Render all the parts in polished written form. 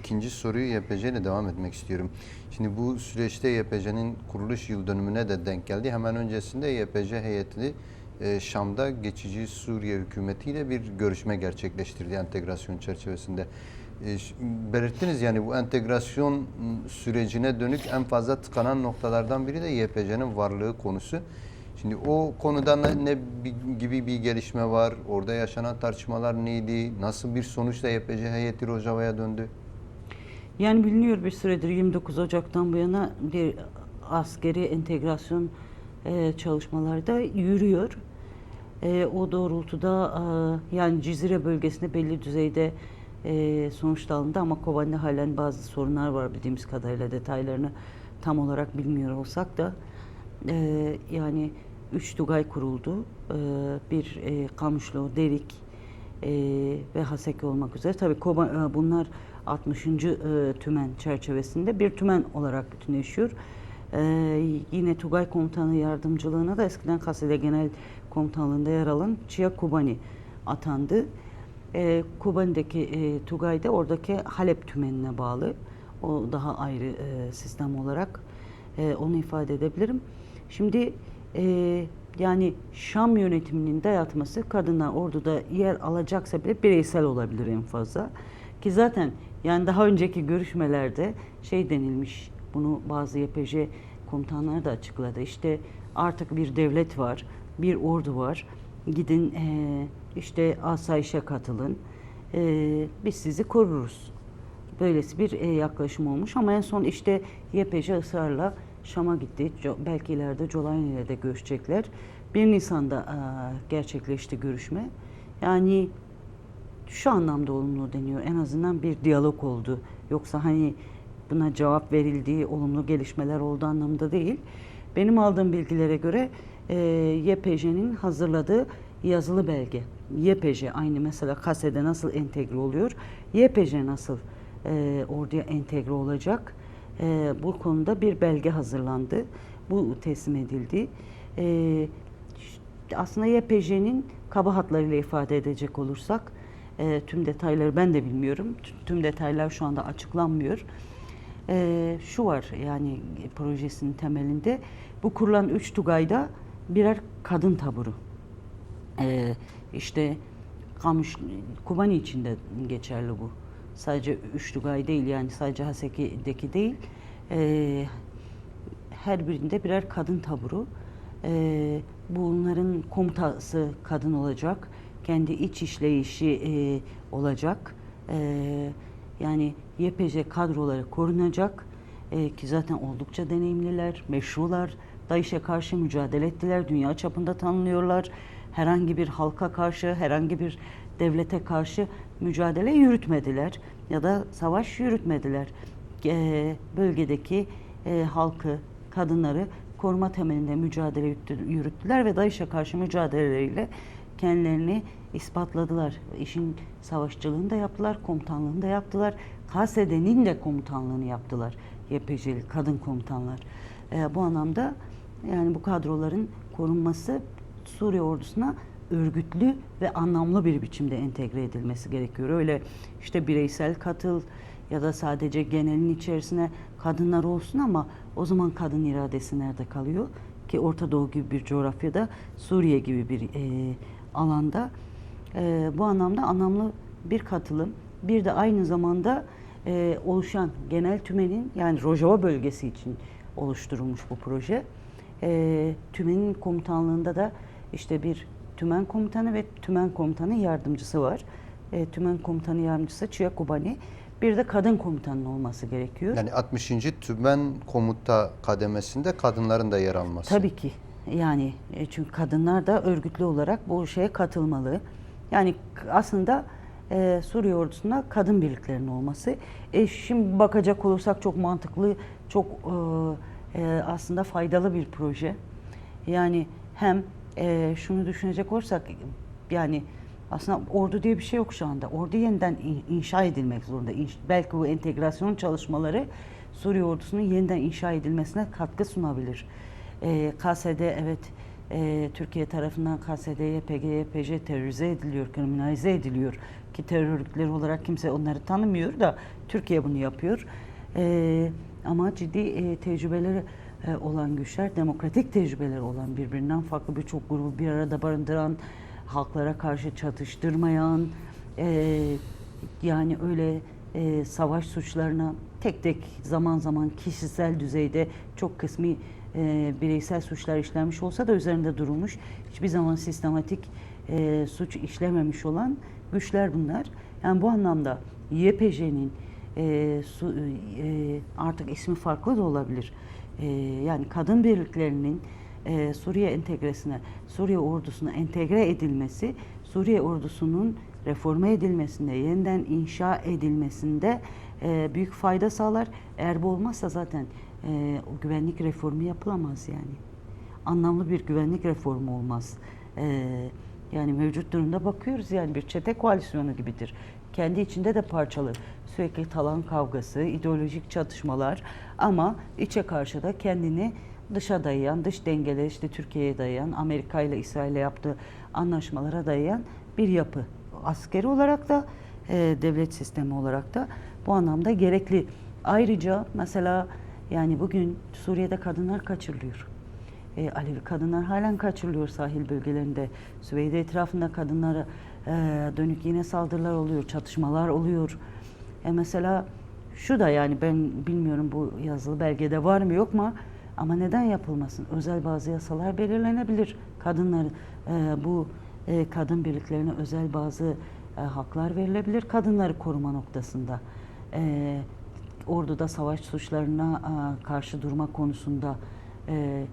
ikinci soruyu YPC ile devam etmek istiyorum. Şimdi bu süreçte YPC'nin kuruluş yıl dönümüne de denk geldi. Hemen öncesinde YPC heyeti Şam'da geçici Suriye hükümetiyle bir görüşme gerçekleştirdi entegrasyon çerçevesinde. Belirttiniz yani bu entegrasyon sürecine dönük en fazla tıkanan noktalardan biri de YPC'nin varlığı konusu. Şimdi o konuda gibi bir gelişme var? Orada yaşanan tartışmalar neydi? Nasıl bir sonuçla YPC heyeti Rojava'ya döndü? Yani biliniyor bir süredir 29 Ocak'tan bu yana bir askeri entegrasyon çalışmaları da yürüyor. O doğrultuda yani Cizre bölgesinde belli düzeyde sonuç alındı ama Kobani'de halen bazı sorunlar var bildiğimiz kadarıyla detaylarını tam olarak bilmiyor olsak da yani 3 Tugay kuruldu. Bir Kamışlı, Derik ve Haseki olmak üzere. Tabii bunlar 60. tümen çerçevesinde bir tümen olarak bütünleşiyor. Yine Tugay Komutanı yardımcılığına da eskiden Kasede Genel Komutanlığı'nda yer alan Chia Kubani atandı. Kubani'deki Tugay da oradaki Halep tümenine bağlı. O daha ayrı sistem olarak onu ifade edebilirim. Şimdi yani Şam yönetiminin dayatması kadınlar orduda yer alacaksa bile bireysel olabilir en fazla. Ki zaten yani daha önceki görüşmelerde şey denilmiş, bunu bazı YPJ komutanları da açıkladı. İşte artık bir devlet var, bir ordu var. Gidin işte asayişe katılın. Biz sizi koruruz. Böylesi bir yaklaşım olmuş ama en son işte YPJ ısrarla Şam'a gitti. Belki ileride Colayn ile de görüşecekler. 1 Nisan'da gerçekleşti görüşme. Yani şu anlamda olumlu deniyor. En azından bir diyalog oldu. Yoksa hani buna cevap verildiği, olumlu gelişmeler olduğu anlamda değil. Benim aldığım bilgilere göre YPJ'nin hazırladığı yazılı belge. YPJ aynı mesela KASE'de nasıl entegre oluyor? YPJ nasıl orduya entegre olacak? Bu konuda bir belge hazırlandı. Bu teslim edildi. Aslında YPJ'nin kaba hatlarıyla ifade edecek olursak, tüm detayları ben de bilmiyorum. Tüm detaylar şu anda açıklanmıyor. Şu var yani projesinin temelinde bu kurulan 3 Tugay'da birer kadın taburu. İşte Kubani için de geçerli bu. Sadece 3 Tugay değil yani sadece Haseki'deki değil. Her birinde birer kadın taburu. Bunların komutası kadın olacak. Kendi iç işleyişi olacak. Yani YPJ kadroları korunacak. Ki zaten oldukça deneyimliler, meşrular. DAEŞ'e karşı mücadele ettiler. Dünya çapında tanınıyorlar. Herhangi bir halka karşı, herhangi bir devlete karşı mücadele yürütmediler. Ya da savaş yürütmediler. Bölgedeki halkı, kadınları koruma temelinde mücadele yürüttüler ve DAEŞ'e karşı mücadeleleriyle kendilerini ispatladılar. İşin savaşçılığını da yaptılar, komutanlığını da yaptılar. KSD'nin de komutanlığını yaptılar. YPJ'li kadın komutanlar. Bu anlamda yani bu kadroların korunması Suriye ordusuna örgütlü ve anlamlı bir biçimde entegre edilmesi gerekiyor. Öyle işte bireysel katıl ya da sadece genelin içerisine kadınlar olsun ama o zaman kadın iradesi nerede kalıyor? Ki Orta Doğu gibi bir coğrafyada, Suriye gibi bir alanda bu anlamda anlamlı bir katılım. Bir de aynı zamanda oluşan genel tümenin yani Rojava bölgesi için oluşturulmuş bu proje. Tümenin komutanlığında da işte bir tümen komutanı ve tümen komutanı yardımcısı var. Tümen komutanı yardımcısı Chia Kubani. Bir de kadın komutanın olması gerekiyor. Yani 60. Tümen komuta kademesinde kadınların da yer alması. Tabii ki. Yani çünkü kadınlar da örgütlü olarak bu şeye katılmalı. Yani aslında Suriye ordusunda kadın birliklerinin olması. Şimdi bakacak olursak çok mantıklı, çok aslında faydalı bir proje. Yani hem şunu düşünecek olursak yani aslında ordu diye bir şey yok şu anda. Ordu yeniden inşa edilmek zorunda. Belki bu entegrasyon çalışmaları Suriye ordusunun yeniden inşa edilmesine katkı sunabilir. KSD evet Türkiye tarafından KSD, YPG, YPJ terörize ediliyor, kriminalize ediliyor. Ki terör örgütleri olarak kimse onları tanımıyor da Türkiye bunu yapıyor. Ama ciddi tecrübeleri olan güçler, demokratik tecrübeleri olan, birbirinden farklı birçok grubu bir arada barındıran, halklara karşı çatıştırmayan, yani öyle savaş suçlarına tek tek zaman zaman kişisel düzeyde çok kısmi bireysel suçlar işlenmiş olsa da üzerinde durulmuş, hiçbir zaman sistematik suç işlememiş olan güçler bunlar. Yani bu anlamda YPJ'nin artık ismi farklı da olabilir. Yani kadın birliklerinin Suriye entegresine, Suriye ordusuna entegre edilmesi, Suriye ordusunun reforme edilmesinde, yeniden inşa edilmesinde büyük fayda sağlar. Eğer bu olmazsa zaten o güvenlik reformu yapılamaz yani. Anlamlı bir güvenlik reformu olmaz. Yani mevcut durumda bakıyoruz, yani bir çete koalisyonu gibidir. Kendi içinde de parçalı. Sürekli talan kavgası, ideolojik çatışmalar ama içe karşı da kendini dışa dayayan, dış dengeleri işte Türkiye'ye dayayan, Amerika ile İsrail'le yaptığı anlaşmalara dayayan bir yapı. Askeri olarak da, devlet sistemi olarak da bu anlamda gerekli. Ayrıca mesela yani bugün Suriye'de kadınlar kaçırılıyor. Alevi kadınlar halen kaçırılıyor sahil bölgelerinde. Süveyde etrafında kadınlara dönük yine saldırılar oluyor, çatışmalar oluyor. Mesela şu da, yani ben bilmiyorum bu yazılı belgede var mı yok mu, ama neden yapılmasın? Özel bazı yasalar belirlenebilir. Kadınlar bu kadın birliklerine özel bazı haklar verilebilir kadınları koruma noktasında. Orduda savaş suçlarına karşı durma konusunda,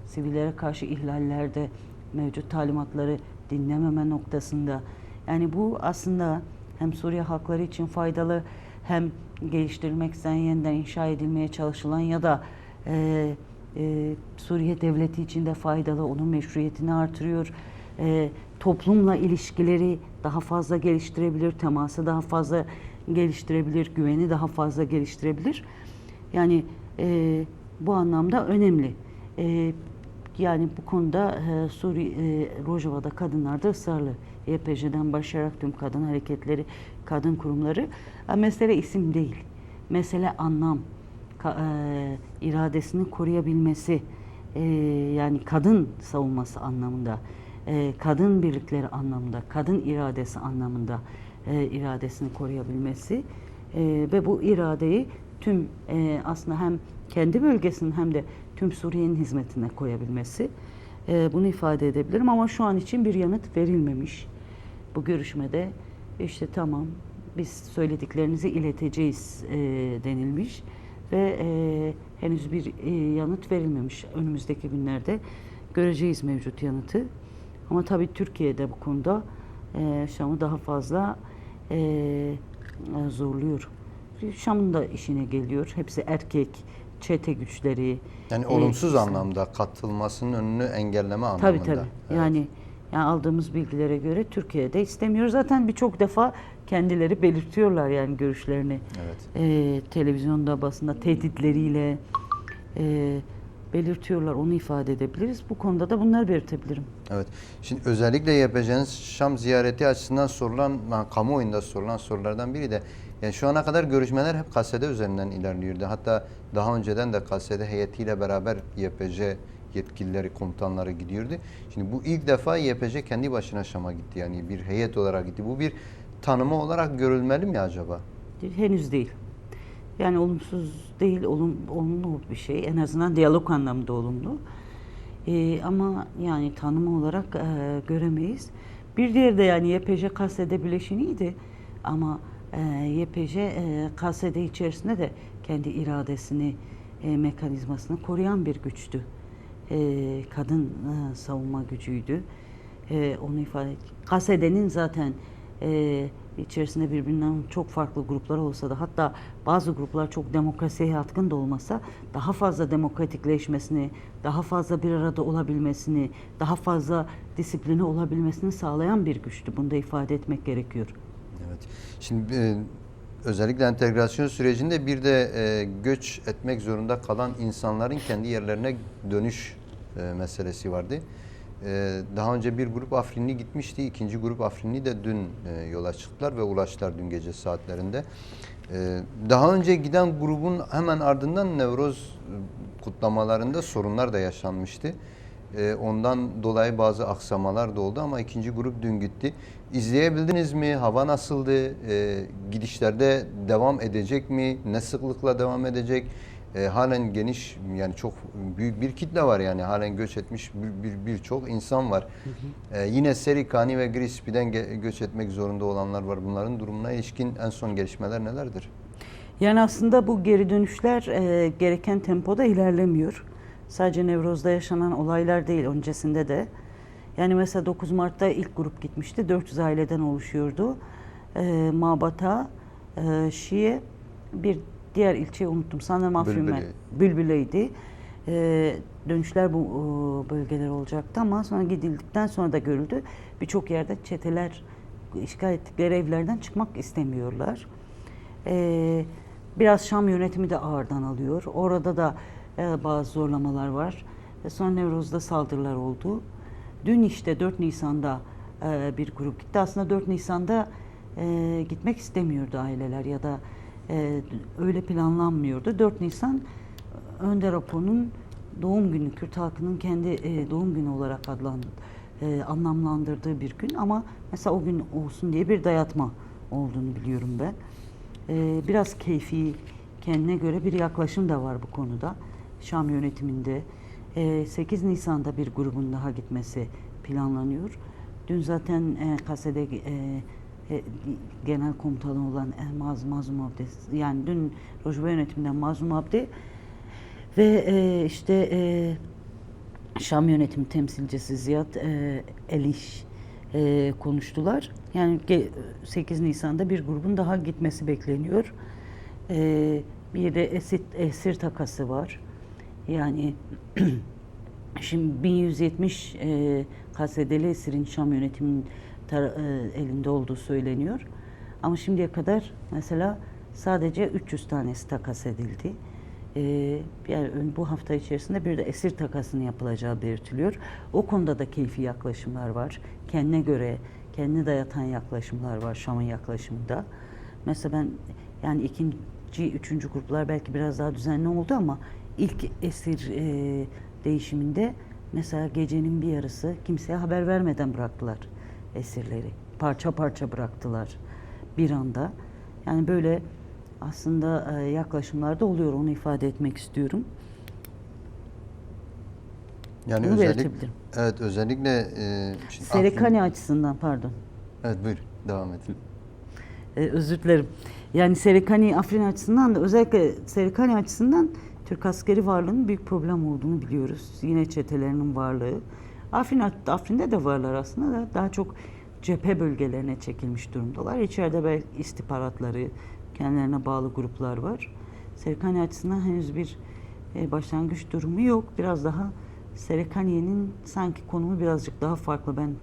sivillere karşı ihlallerde mevcut talimatları dinlememe noktasında. Yani bu aslında hem Suriye halkları için faydalı, hem geliştirilmek istenen, yeniden inşa edilmeye çalışılan ya da Suriye devleti için de faydalı, onun meşruiyetini artırıyor. Toplumla ilişkileri daha fazla geliştirebilir, teması daha fazla geliştirebilir, güveni daha fazla geliştirebilir. Yani bu anlamda önemli. Yani bu konuda Rojava'da kadınlar da ısrarlı. YPJ'den başlayarak tüm kadın hareketleri, kadın kurumları. Mesele isim değil. Mesele anlam. İradesini koruyabilmesi, yani kadın savunması anlamında, kadın birlikleri anlamında, kadın iradesi anlamında iradesini koruyabilmesi ve bu iradeyi tüm aslında hem kendi bölgesinin hem de tüm Suriye'nin hizmetine koyabilmesi, bunu ifade edebilirim ama şu an için bir yanıt verilmemiş. Bu görüşmede işte tamam biz söylediklerinizi ileteceğiz denilmiş ve henüz bir yanıt verilmemiş. Önümüzdeki günlerde göreceğiz mevcut yanıtı. Ama tabii Türkiye'de bu konuda Şam'ı daha fazla zorluyor. Şam'ın da işine geliyor. Hepsi erkek, çete güçleri. Yani olumsuz anlamda katılmasının önünü engelleme anlamında. Tabii tabii. Evet. Yani aldığımız bilgilere göre Türkiye'de istemiyor. Zaten birçok defa kendileri belirtiyorlar yani görüşlerini. Evet. Televizyonda, basında tehditleriyle belirtiyorlar. Onu ifade edebiliriz. Bu konuda da bunları belirtebilirim. Evet. Şimdi özellikle yapacağınız Şam ziyareti açısından sorulan, kamuoyunda sorulan sorulardan biri de yani şu ana kadar görüşmeler hep KSD üzerinden ilerliyordu. Hatta daha önceden de KSD heyetiyle beraber YPJ yetkilileri, komutanları gidiyordu. Şimdi bu ilk defa YPJ kendi başına Şam'a gitti. Yani bir heyet olarak gitti. Bu bir tanımı olarak görülmeli mi acaba? Henüz değil. Yani olumsuz değil, olumlu bir şey. En azından diyalog anlamında olumlu. Ama yani tanımı olarak göremeyiz. Bir diğeri de yani YPJ KSD bileşeniydi. Ama YPJ KSD içerisinde de kendi iradesini, mekanizmasını koruyan bir güçtü. Kadın savunma gücüydü. Onu ifade ettik. KSD'nin zaten içerisinde birbirinden çok farklı gruplar olsa da, hatta bazı gruplar çok demokrasiye yatkın da olmasa, daha fazla demokratikleşmesini, daha fazla bir arada olabilmesini, daha fazla disipline olabilmesini sağlayan bir güçtü. Bunu da ifade etmek gerekiyor. Evet. Şimdi özellikle entegrasyon sürecinde bir de göç etmek zorunda kalan insanların kendi yerlerine dönüş meselesi vardı. Daha önce bir grup Afrinli gitmişti. İkinci grup Afrinli de dün yola çıktılar ve ulaştılar dün gece saatlerinde. Daha önce giden grubun hemen ardından Nevroz kutlamalarında sorunlar da yaşanmıştı. Ondan dolayı bazı aksamalar da oldu ama ikinci grup dün gitti. İzleyebildiniz mi? Hava nasıldı? Gidişlerde devam edecek mi? Ne sıklıkla devam edecek? Halen geniş, yani çok büyük bir kitle var, yani halen göç etmiş birçok insan var. Yine Serikani ve Grispi'den göç etmek zorunda olanlar var. Bunların durumuna ilişkin en son gelişmeler nelerdir? Yani aslında bu geri dönüşler gereken tempoda ilerlemiyor. Sadece Nevroz'da yaşanan olaylar değil, öncesinde de. Yani mesela 9 Mart'ta ilk grup gitmişti. 400 aileden oluşuyordu. Mabata, Şiye, bir diğer ilçeyi unuttum. Sanırım Afrin Bülbüle'ydi. Dönüşler bu bölgeler olacaktı ama sonra gidildikten sonra da görüldü. Birçok yerde çeteler işgal ettikleri evlerden çıkmak istemiyorlar. Biraz Şam yönetimi de ağırdan alıyor. Orada da bazı zorlamalar var. Sonra Nevroz'da saldırılar oldu. Dün işte 4 Nisan'da bir grup gitti. Aslında 4 Nisan'da gitmek istemiyordu aileler ya da öyle planlanmıyordu. 4 Nisan Önder Apo'nun doğum günü, Kürt halkının kendi doğum günü olarak anlamlandırdığı bir gün ama mesela o gün olsun diye bir dayatma olduğunu biliyorum ben. Biraz keyfi, kendine göre bir yaklaşım da var bu konuda. Şam yönetiminde 8 Nisan'da bir grubun daha gitmesi planlanıyor. Dün zaten Kase'de genel komutanı olan Mazlum Abdi, yani dün Rojava yönetiminden Mazlum Abdi ve Şam yönetimi temsilcisi Ziyad Eliş konuştular. Yani 8 Nisan'da bir grubun daha gitmesi bekleniyor. Bir de esir takası var. Yani şimdi 1170 KSD'li esirin Şam yönetiminin elinde olduğu söyleniyor. Ama şimdiye kadar mesela sadece 300 tanesi takas edildi. Yani bu hafta içerisinde bir de esir takasının yapılacağı belirtiliyor. O konuda da keyfi yaklaşımlar var. Kendine göre, kendini dayatan yaklaşımlar var Şam'ın yaklaşımında. Mesela ben yani ikinci, üçüncü gruplar belki biraz daha düzenli oldu ama ilk esir değişiminde mesela gecenin bir yarısı kimseye haber vermeden bıraktılar esirleri. Parça parça bıraktılar bir anda. Yani böyle aslında yaklaşımlar da oluyor, onu ifade etmek istiyorum. Yani Bunu özellikle, belirtebilirim. evet, özellikle Serikani açısından pardon. Evet, buyur, devam edin. Özür dilerim. Yani Serikani, Afrin açısından da özellikle Serikani açısından Türk askeri varlığının büyük problem olduğunu biliyoruz. Yine çetelerinin varlığı. Afrin'de de varlar aslında da daha çok cephe bölgelerine çekilmiş durumdalar. İçeride belki istihbaratları, kendilerine bağlı gruplar var. Serikani açısından henüz bir başlangıç durumu yok. Biraz daha Serikani'nin sanki konumu birazcık daha farklı. Ben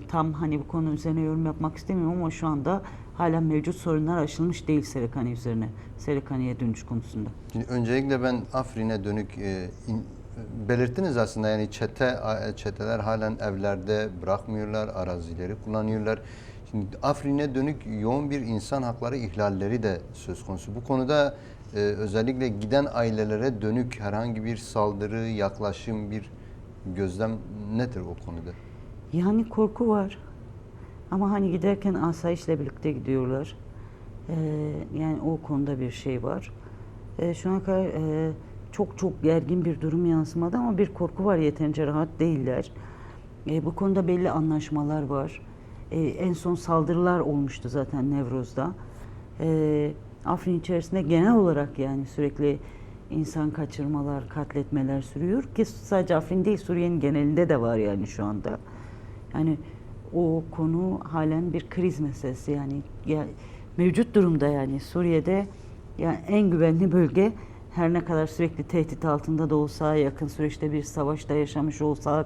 tam hani bu konu üzerine yorum yapmak istemiyorum ama şu anda hala mevcut sorunlar aşılmış değil Serikani üzerine. Serikani'ye dönüş konusunda. Şimdi öncelikle ben Afrin'e dönük belirttiniz aslında, yani çeteler halen evlerde bırakmıyorlar, arazileri kullanıyorlar. Şimdi Afrin'e dönük yoğun bir insan hakları ihlalleri de söz konusu. Bu konuda özellikle giden ailelere dönük herhangi bir saldırı, yaklaşım, bir gözlem nedir o konuda? Yani korku var. Ama hani giderken asayişle birlikte gidiyorlar. Yani o konuda bir şey var. Şu ana kadar çok gergin bir durum yansımadı ama bir korku var, yeterince rahat değiller. Bu konuda belli anlaşmalar var. En son saldırılar olmuştu zaten Nevroz'da. Afrin içerisinde genel olarak yani sürekli insan kaçırmalar, katletmeler sürüyor ki sadece Afrin değil, Suriye'nin genelinde de var yani şu anda. Yani o konu halen bir kriz meselesi yani mevcut durumda yani Suriye'de yani en güvenli bölge, her ne kadar sürekli tehdit altında da olsa, yakın süreçte bir savaşta yaşamış olsak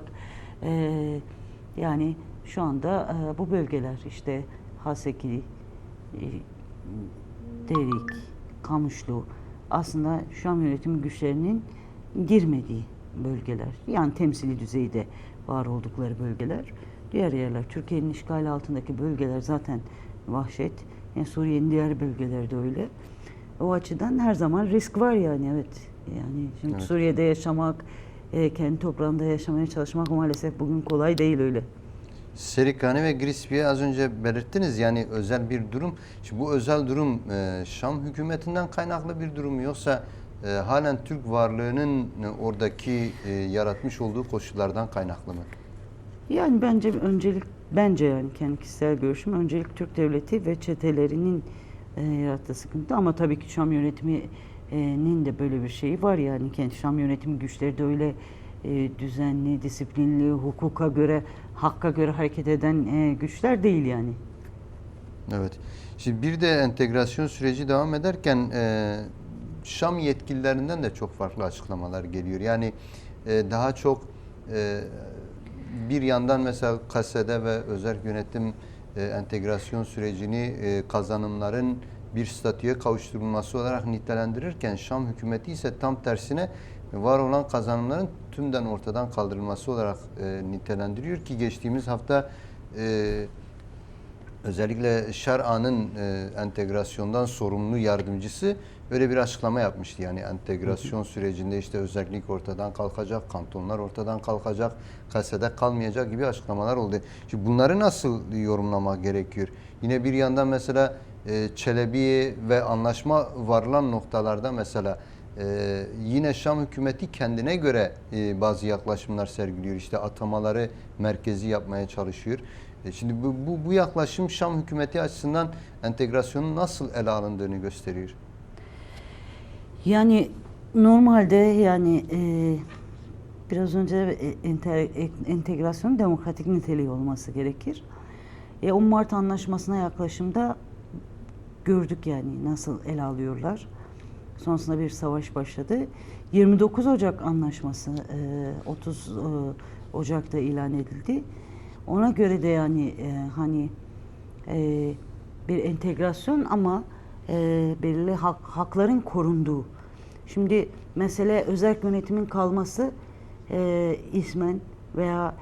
yani şu anda bu bölgeler işte Haseki, Derik, Kamuşlu aslında Şam yönetimi güçlerinin girmediği bölgeler. Yani temsili düzeyde var oldukları bölgeler. Diğer yerler, Türkiye'nin işgali altındaki bölgeler zaten vahşet. Yani Suriye'nin diğer bölgeleri de öyle. O açıdan her zaman risk var yani, evet. Yani şimdi Evet. Suriye'de yaşamak, kendi toprağında yaşamaya çalışmak maalesef bugün kolay değil öyle. Serikani ve Grisbi'ye az önce belirttiniz, yani özel bir durum. Şimdi bu özel durum Şam hükümetinden kaynaklı bir durum mu, yoksa halen Türk varlığının oradaki yaratmış olduğu koşullardan kaynaklı mı? Yani bence yani kendi kişisel görüşüm, öncelik Türk devleti ve çetelerinin yarattığı sıkıntı, ama tabii ki Şam yönetiminin de böyle bir şeyi var yani, kendi Şam yönetimi güçleri de öyle düzenli, disiplinli, hukuka göre, hakka göre hareket eden güçler değil yani. Evet. Şimdi bir de entegrasyon süreci devam ederken Şam yetkililerinden de çok farklı açıklamalar geliyor. Yani daha çok e, bir yandan mesela KASE'de ve özel yönetim entegrasyon sürecini kazanımların bir statüye kavuşturulması olarak nitelendirirken, Şam hükümeti ise tam tersine var olan kazanımların tümden ortadan kaldırılması olarak nitelendiriyor ki geçtiğimiz hafta özellikle Şar'a'nın entegrasyondan sorumlu yardımcısı öyle bir açıklama yapmıştı. Yani entegrasyon sürecinde işte özellik ortadan kalkacak, kantonlar ortadan kalkacak, kasede kalmayacak gibi açıklamalar oldu. Şimdi bunları nasıl yorumlamak gerekiyor? Yine bir yandan mesela Çelebi ve anlaşma varılan noktalarda mesela yine Şam hükümeti kendine göre bazı yaklaşımlar sergiliyor. İşte atamaları merkezi yapmaya çalışıyor. Şimdi bu yaklaşım Şam hükümeti açısından entegrasyonun nasıl ele alındığını gösteriyor. Yani normalde yani biraz önce entegrasyon demokratik niteliği olması gerekir. 10 Mart Anlaşması'na yaklaşımda gördük yani nasıl ele alıyorlar. Sonrasında bir savaş başladı. 29 Ocak Anlaşması 30 Ocak'ta ilan edildi. Ona göre de yani hani bir entegrasyon, ama belirli hakların korunduğu. Şimdi mesele özerk yönetimin kalması ismen veya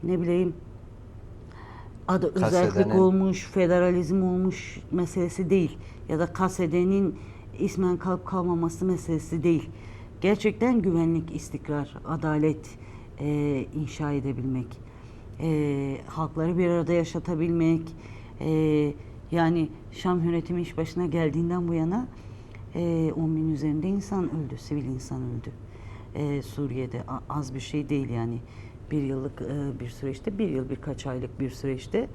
ne bileyim adı özellik olmuş, federalizm olmuş meselesi değil. Ya da KSD'nin ismen kalıp kalmaması meselesi değil. Gerçekten güvenlik, istikrar, adalet inşa edebilmek. Halkları bir arada yaşatabilmek. Yani Şam yönetimi iş başına geldiğinden bu yana 10 bin üzerinde insan öldü, sivil insan öldü. Suriye'de az bir şey değil yani. Bir yıllık bir süreçte, bir yıl birkaç aylık bir süreçte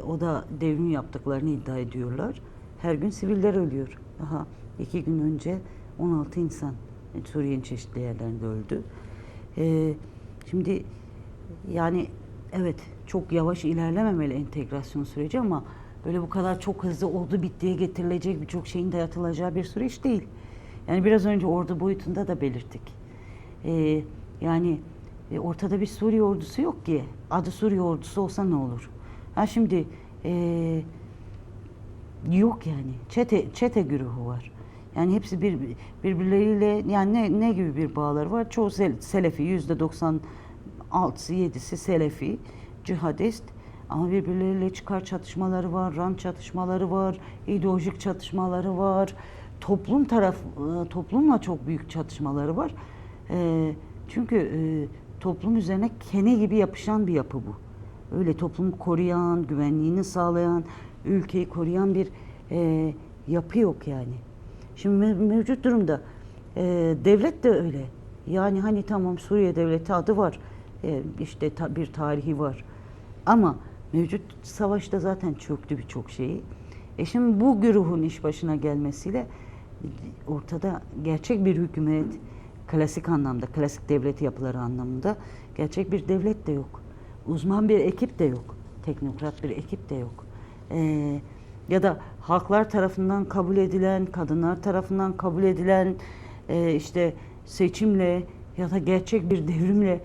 o da devrim yaptıklarını iddia ediyorlar. Her gün siviller ölüyor. Daha 2 gün önce 16 insan Suriye'nin çeşitli yerlerinde öldü. Şimdi yani evet, çok yavaş ilerlememeli entegrasyon süreci, ama böyle bu kadar çok hızlı oldu bittiye getirilecek birçok şeyin dayatılacağı bir süreç değil. Yani biraz önce ordu boyutunda da belirttik. Yani ortada bir Suriye ordusu yok ki. Adı Suriye ordusu olsa ne olur? Ha şimdi yok yani. Çete güruhu var. Yani hepsi birbirleriyle yani ne gibi bir bağları var? Çoğu Selefi, %96'sı 7'si Selefi, cihadist, ama birbirleriyle çıkar çatışmaları var, rant çatışmaları var, ideolojik çatışmaları var. Toplumla çok büyük çatışmaları var. Çünkü toplum üzerine kene gibi yapışan bir yapı bu. Öyle toplumu koruyan, güvenliğini sağlayan, ülkeyi koruyan bir yapı yok yani. Şimdi mevcut durumda devlet de öyle. Yani hani tamam, Suriye devleti adı var, işte bir tarihi var. Ama mevcut savaşta zaten çöktü birçok şeyi. Şimdi bu güruhun iş başına gelmesiyle ortada gerçek bir hükümet, klasik anlamda, klasik devlet yapıları anlamında gerçek bir devlet de yok. Uzman bir ekip de yok. Teknokrat bir ekip de yok. Ya da halklar tarafından kabul edilen, kadınlar tarafından kabul edilen işte seçimle ya da gerçek bir devrimle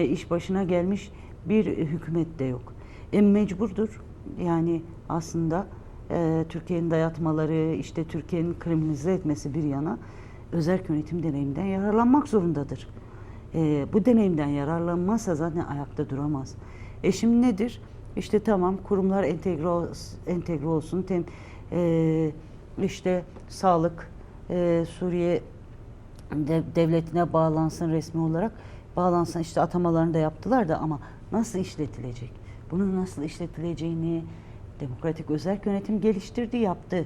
iş başına gelmiş bir hükümet de yok. Mecburdur. Yani aslında Türkiye'nin dayatmaları, işte Türkiye'nin kriminalize etmesi bir yana, özerk yönetim deneyiminden yararlanmak zorundadır. Bu deneyimden yararlanmazsa zaten ayakta duramaz. Şimdi nedir? İşte tamam, kurumlar entegre olsun. İşte sağlık, Suriye devletine bağlansın, resmi olarak bağlansın. İşte atamalarını da yaptılar da, ama nasıl işletilecek? Bunun nasıl işletileceğini demokratik özerk yönetim geliştirdi, yaptı.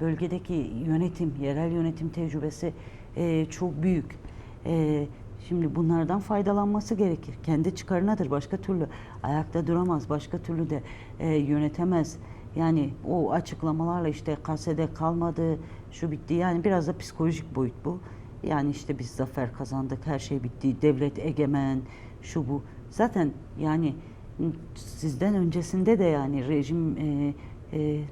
Bölgedeki yönetim, yerel yönetim tecrübesi çok büyük. Şimdi bunlardan faydalanması gerekir. Kendi çıkarınadır. Başka türlü ayakta duramaz. Başka türlü de yönetemez. Yani o açıklamalarla işte kasede kalmadı, şu bitti. Yani biraz da psikolojik boyut bu. Yani işte biz zafer kazandık, her şey bitti, devlet egemen, şu bu. Zaten yani sizden öncesinde de, yani rejim,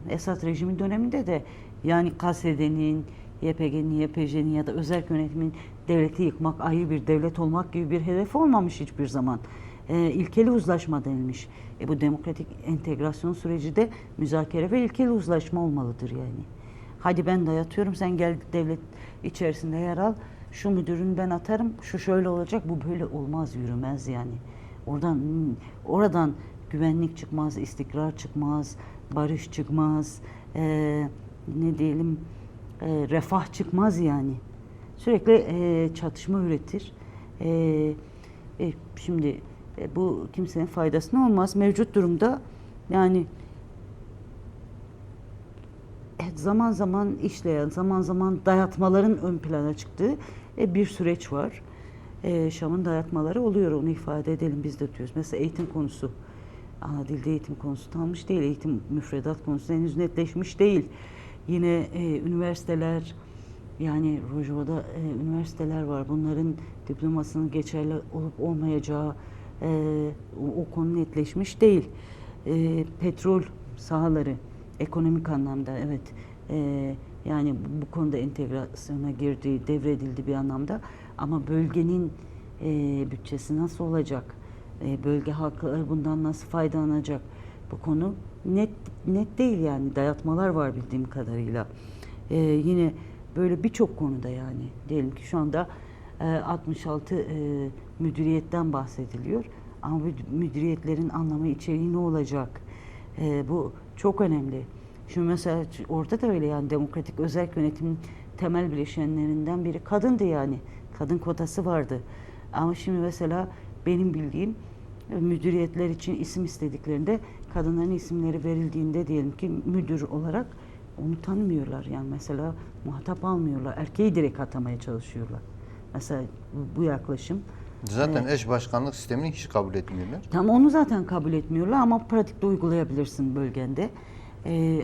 Esad rejimi döneminde de, yani KSD'nin, YPG'nin, YPJ'nin ya da özerk yönetimin devleti yıkmak, ayrı bir devlet olmak gibi bir hedef olmamış hiçbir zaman. İlkeli uzlaşma denilmiş. Bu demokratik entegrasyon süreci de müzakere ve ilkeli uzlaşma olmalıdır yani. Hadi ben dayatıyorum, sen gel devlet içerisinde yer al. Şu müdürünü ben atarım, şu şöyle olacak, bu böyle olmaz, yürümez yani. Oradan güvenlik çıkmaz, istikrar çıkmaz, barış çıkmaz, ne diyelim, refah çıkmaz yani. Sürekli çatışma üretir. Şimdi bu kimsenin faydasına olmaz. Mevcut durumda yani zaman zaman işleyen, zaman zaman dayatmaların ön plana çıktığı bir süreç var. Şam'ın dayatmaları oluyor, onu ifade edelim, biz de diyoruz. Mesela eğitim konusu, ana dilde eğitim konusu kalmış değil, eğitim müfredat konusu henüz netleşmiş değil. Yine üniversiteler, yani Rojava'da üniversiteler var, bunların diplomasının geçerli olup olmayacağı o konu netleşmiş değil. Petrol sahaları, ekonomik anlamda evet, yani bu konuda entegrasyona girdi, devredildi bir anlamda, ama bölgenin bütçesi nasıl olacak, bölge halkları bundan nasıl faydalanacak, bu konu net değil yani, dayatmalar var bildiğim kadarıyla. Yine böyle birçok konuda, yani diyelim ki şu anda 66 müdüriyetten bahsediliyor, ama bu müdüriyetlerin anlamı, içeriği ne olacak? Bu çok önemli. Şimdi mesela orada da öyle, yani demokratik özerk yönetimin temel bileşenlerinden biri kadındı yani. Kadın kotası vardı. Ama şimdi mesela benim bildiğim müdüriyetler için isim istediklerinde, kadınların isimleri verildiğinde diyelim ki müdür olarak onu tanımıyorlar. Yani mesela muhatap almıyorlar. Erkeği direkt atamaya çalışıyorlar. Mesela bu yaklaşım. Zaten eş başkanlık sistemini hiç kabul etmiyorlar. Tam onu zaten kabul etmiyorlar, ama pratikte uygulayabilirsin bölgende.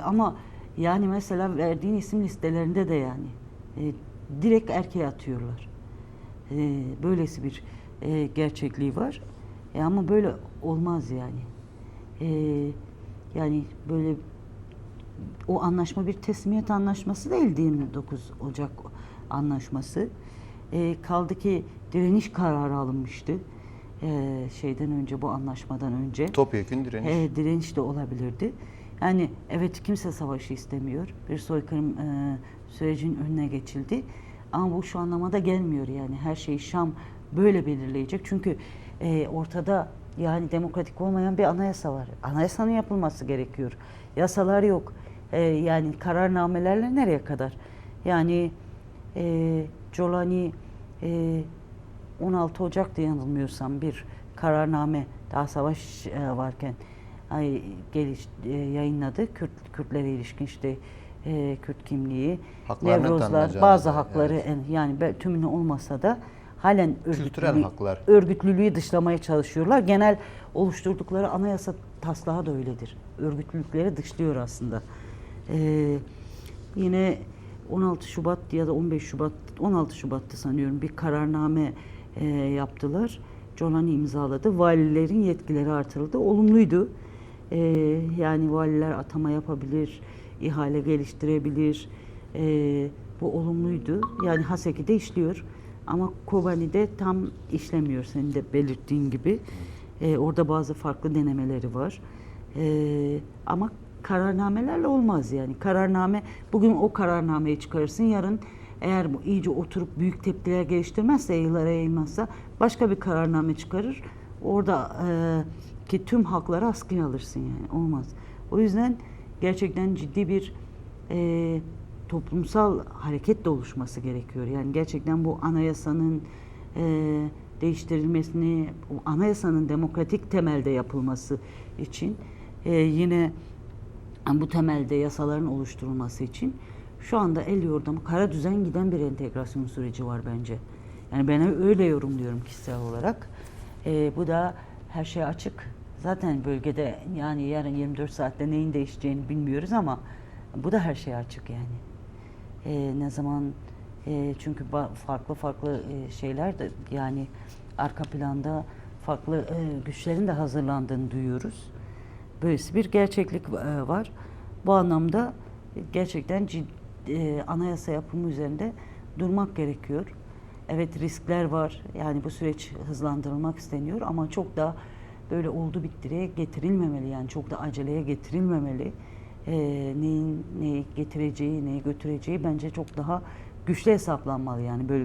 Ama yani mesela verdiğin isim listelerinde de yani direkt erkeğe atıyorlar. Böylesi bir gerçekliği var. Ama böyle olmaz yani. Yani böyle o anlaşma bir teslimiyet anlaşması değil, 29 Ocak anlaşması. Kaldı ki direniş kararı alınmıştı. Şeyden önce, bu anlaşmadan önce. Topyekün direniş. Direniş de olabilirdi. Yani evet, kimse savaşı istemiyor. Bir soykırım sürecin önüne geçildi. Ama bu şu anlamada gelmiyor yani. Her şeyi Şam böyle belirleyecek. Çünkü ortada yani demokratik olmayan bir anayasa var. Anayasanın yapılması gerekiyor. Yasalar yok. Yani kararnamelerle nereye kadar? Yani Colani 16 Ocak'ta yanılmıyorsam bir kararname, daha savaş varken yayınladı. Kürtlere ilişkin işte Kürt kimliği, Haklarının Nevrozlar, tanınacağını bazı da, hakları, evet. Yani tümünü olmasa da halen Kültürel haklar. örgütlülüğü dışlamaya çalışıyorlar. Genel oluşturdukları anayasa taslağı da öyledir. Örgütlülükleri dışlıyor aslında. Yine 16 Şubat ya da 15 Şubat, 16 Şubat'ta sanıyorum bir kararname yaptılar. Colani imzaladı. Valilerin yetkileri artırıldı. Olumluydu. Yani valiler atama yapabilir, ihale geliştirebilir. Bu olumluydu. Yani Haseki'de işliyor. Ama Kobani'de tam işlemiyor, senin de belirttiğin gibi. Orada bazı farklı denemeleri var. Ama kararnamelerle olmaz yani. Kararname, bugün o kararnameyi çıkarırsın, yarın eğer bu iyice oturup büyük tepkiler geliştirmezse, yıllara yayılmazsa başka bir kararname çıkarır. Orada ki tüm hakları askıya alırsın yani. Olmaz. O yüzden gerçekten ciddi bir toplumsal hareket de oluşması gerekiyor. Yani gerçekten bu anayasanın değiştirilmesini, o anayasanın demokratik temelde yapılması için yine bu temelde yasaların oluşturulması için şu anda el yordamı, kara düzen giden bir entegrasyon süreci var bence. Yani ben öyle yorumluyorum kişisel olarak. Bu da her şey açık. Zaten bölgede yani yarın 24 saatte neyin değişeceğini bilmiyoruz ama bu da her şey açık yani. Ne zaman çünkü farklı şeyler de yani arka planda farklı güçlerin de hazırlandığını duyuyoruz. Böylesi bir gerçeklik var. Bu anlamda gerçekten anayasa yapımı üzerinde durmak gerekiyor. Evet, riskler var. Yani bu süreç hızlandırılmak isteniyor ama çok da böyle oldu bittiye getirilmemeli. Yani çok da aceleye getirilmemeli. Neyin neyi getireceği, neyi götüreceği bence çok daha güçlü hesaplanmalı yani böyle